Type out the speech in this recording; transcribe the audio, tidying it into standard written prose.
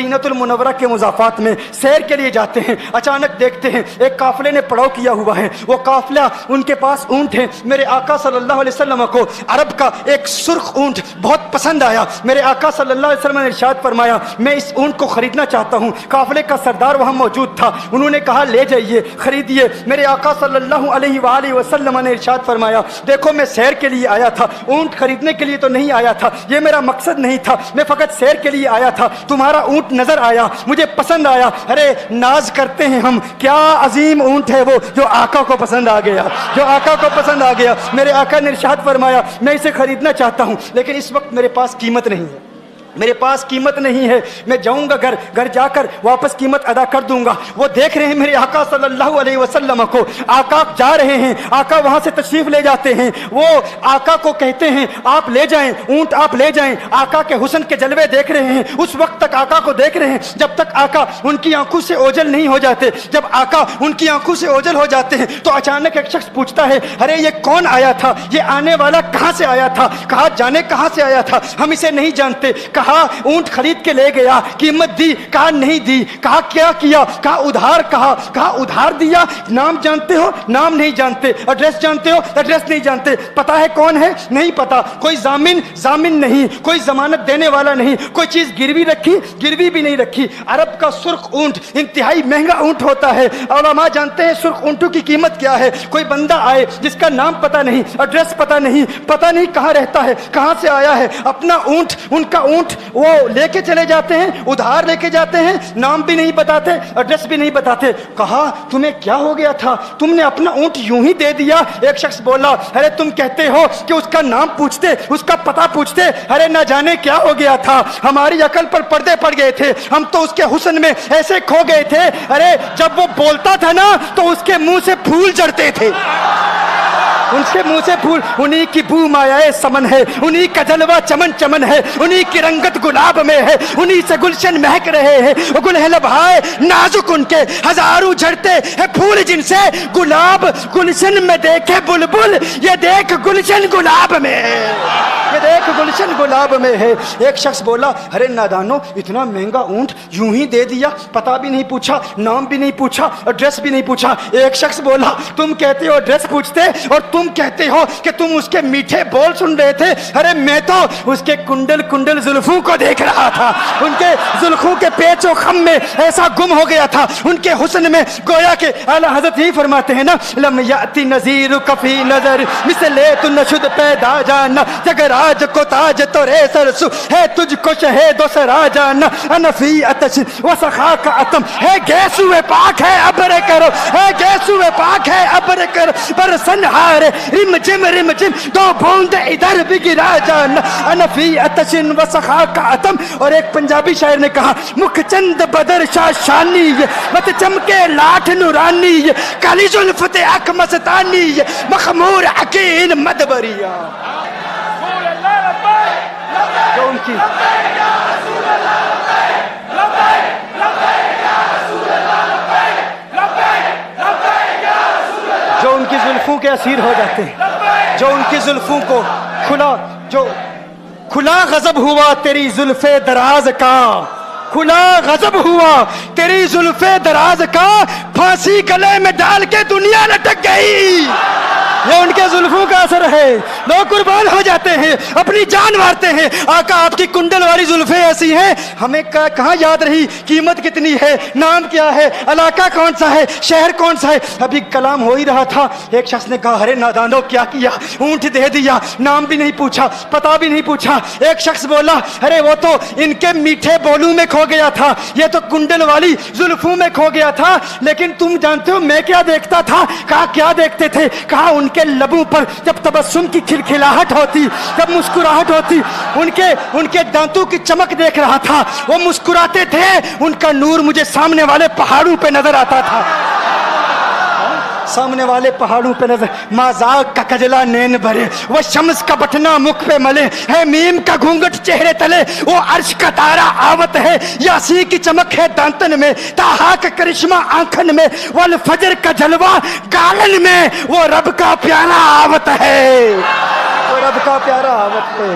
مدینہ المنورہ کے مضافات میں سیر کے لیے جاتے ہیں. اچانک دیکھتے ہیں ایک قافلے نے پڑاؤ کیا ہوا ہے. وہ قافلہ ان کے پاس اونٹ ہے. میرے آقا صلی اللہ علیہ وسلم کو عرب کا ایک سرخ اونٹ بہت پسند آیا. میرے آقا صلی اللہ علیہ وسلم نے ارشاد فرمایا میں اس اونٹ کو خریدنا چاہتا ہوں. قافلے کا سردار وہاں موجود تھا. انہوں نے کہا لے جائیے, خریدیے. میرے آقا صلی اللہ علیہ وآلہ وسلم نے ارشاد فرمایا دیکھو میں سیر کے لیے آیا تھا, اونٹ خریدنے کے لیے تو نہیں آیا تھا, یہ میرا مقصد نہیں تھا, میں فقط سیر کے لیے آیا تھا. تمہارا اونٹ نظر آیا, مجھے پسند آیا. ارے ناز کرتے ہیں ہم, کیا عظیم اونٹ ہے وہ جو آقا کو پسند آ گیا, جو آقا کو پسند آ گیا. میرے آقا نے ارشاد فرمایا میں اسے خریدنا چاہتا ہوں لیکن اس وقت میرے پاس قیمت نہیں ہے, میرے پاس قیمت نہیں ہے. میں جاؤں گا گھر جا کر واپس قیمت ادا کر دوں گا. وہ دیکھ رہے ہیں میرے آقا صلی اللہ علیہ وسلم کو, آقا جا رہے ہیں, آقا وہاں سے تشریف لے جاتے ہیں. وہ آقا کو کہتے ہیں آپ لے جائیں, اونٹ آپ لے جائیں. آقا کے حسن کے جلوے دیکھ رہے ہیں, اس وقت تک آقا کو دیکھ رہے ہیں جب تک آقا ان کی آنکھوں سے اوجھل نہیں ہو جاتے. جب آقا ان کی آنکھوں سے اوجھل ہو جاتے ہیں تو اچانک ایک شخص پوچھتا ہے ارے یہ کون آیا تھا, یہ آنے والا کہاں سے آیا تھا, کہا جانے کہاں سے آیا تھا, ہم اسے نہیں جانتے. کہا اونٹ خرید کے لے گیا, قیمت دی, کہا نہیں دی. کہا کیا کیا, کہا ادھار, کہا ادھار دیا. نام جانتے ہو, نام نہیں جانتے. ایڈریس جانتے ہو, ایڈریس نہیں جانتے. پتا ہے کون ہے, نہیں پتا. کوئی ضامن نہیں, کوئی ضمانت دینے والا نہیں, کوئی چیز گروی رکھی, گروی بھی نہیں رکھی. عرب کا سرخ اونٹ انتہائی مہنگا اونٹ ہوتا ہے. علماء جانتے ہیں سرخ اونٹوں کی قیمت کیا ہے. کوئی بندہ آئے جس کا نام پتا نہیں, ایڈریس پتا نہیں کہاں رہتا ہے, کہاں سے آیا ہے, اپنا اونٹ, ان کا اونٹ وہ لے کے چلے جاتے ہیں, ادھار لے کے جاتے ہیں, نام بھی نہیں بتاتے, ایڈریس بھی نہیں بتاتے. کہا تمہیں کیا ہو گیا تھا, تم نے اپنا اونٹ یوں ہی دے دیا. ایک شخص بولا ارے تم کہتے ہو کہ اس کا نام پوچھتے, اس کا پتہ پوچھتے, ارے نہ جانے کیا ہو گیا تھا, ہماری عقل پر پردے پڑ گئے تھے, ہم تو اس کے حسن میں ایسے کھو گئے تھے. ارے جب وہ بولتا تھا نا تو اس کے منہ سے پھول جھڑتے تھے, ان کے منہ سے پھول. انہی کی بو مایہ سمن ہے, انہی کا جلوہ چمن چمن ہے, انہی کی رنگت گلاب میں ہے, انہی سے گلشن مہک رہے ہیں. گل ہے لبہائے نازک ان کے, ہزاروں جھڑتے ہیں پھول جن سے گلاب گلشن میں دیکھے بلبل, یہ دیکھ گلشن گلاب میں ہے, یہ دیکھ گلشن گلاب میں ہے. ایک شخص بولا ارے نادانو اتنا مہنگا اونٹ یوں ہی دے دیا, پتہ بھی نہیں پوچھا, نام بھی نہیں پوچھا, ایڈریس بھی نہیں پوچھا. ایک شخص بولا تم کہتے ہو ایڈریس پوچھتے اور تم کہتے ہو کہ تم اس کے میٹھے بول سن رہے تھے. ارے میں تو اس کے کنڈل زلفوں کو دیکھ رہا تھا, ان کے زلفوں کے پیچ و خم میں ایسا گم ہو گیا تھا, ان کے حسن میں. گویا کہ اعلیٰ حضرت یہی فرماتے ہیں نا لم یاتی نذیر کفی نظر مثلے تو نشد پیدا جانا, جگراج کو تاج تو رے سرسو ہے تجھ کو شہید و سرا جانا, انفی اتش و سخا کا اتم ہے گیسو پاک ہے ابر کرو, ہے گیسو پاک ہے ابر کرو, پر سنہار رم جم دو بوند ادھر بھی گرا جانا, انفی اتشن و سخا کا اتم. اور ایک پنجابی شاعر نے کہا مکھ چند بدر شاہ شانی, مت چمکے لاٹھ نورانی, کالی زلفت اک مستانی, مخمور عقیل مدبریا. جو ان کی جو ان کی زلفوں کے اسیر ہو جاتے ہیں, جو ان کی زلفوں کو کھلا غضب ہوا تیری زلف دراز کا, کھلا غضب ہوا تیری زلف دراز کا, پھانسی گلے میں ڈال کے دنیا لٹک گئی. یہ ان کے زلفوں کا اثر ہے, لوگ قربان ہو جاتے ہیں, اپنی جان مارتے ہیں. آقا آپ کی کنڈل والی زلفیں ایسی ہیں, ہمیں کہاں یاد رہی قیمت کتنی ہے, نام کیا ہے, علاقہ کون سا ہے, شہر کون سا ہے. ابھی کلام ہو ہی رہا تھا, ایک شخص نے کہا ارے نادانو کیا کیا, اونٹ دے دیا, نام بھی نہیں پوچھا, پتہ بھی نہیں پوچھا. ایک شخص بولا ارے وہ تو ان کے میٹھے بولوں میں کھو گیا تھا, یہ تو کنڈل والی زلفوں میں کھو گیا تھا. لیکن تم جانتے ہو میں کیا دیکھتا تھا. کہا کیا دیکھتے تھے. کہا ان کے لبوں پر جب تبسم کی کھلکھلاہٹ ہوتی, جب مسکراہٹ ہوتی, ان کے دانتوں کی چمک دیکھ رہا تھا, وہ مسکراتے تھے, ان کا نور مجھے سامنے والے پہاڑوں پہ نظر آتا تھا, سامنے والے پہاڑوں پہ نظر. مازاق کا کجلا نین بھرے, وہ شمس کا بٹنا مکھ پہ ملے, ہے میم کا گھونگٹ چہرے تلے, وہ عرش کا تارا آوت ہے, یاسی کی چمک ہے دانتن میں, تاہا کا کرشمہ آنکھن میں, والفجر کا جلوہ گالن میں, وہ رب کا پیارا آوت ہے, وہ رب کا پیارا آوت ہے.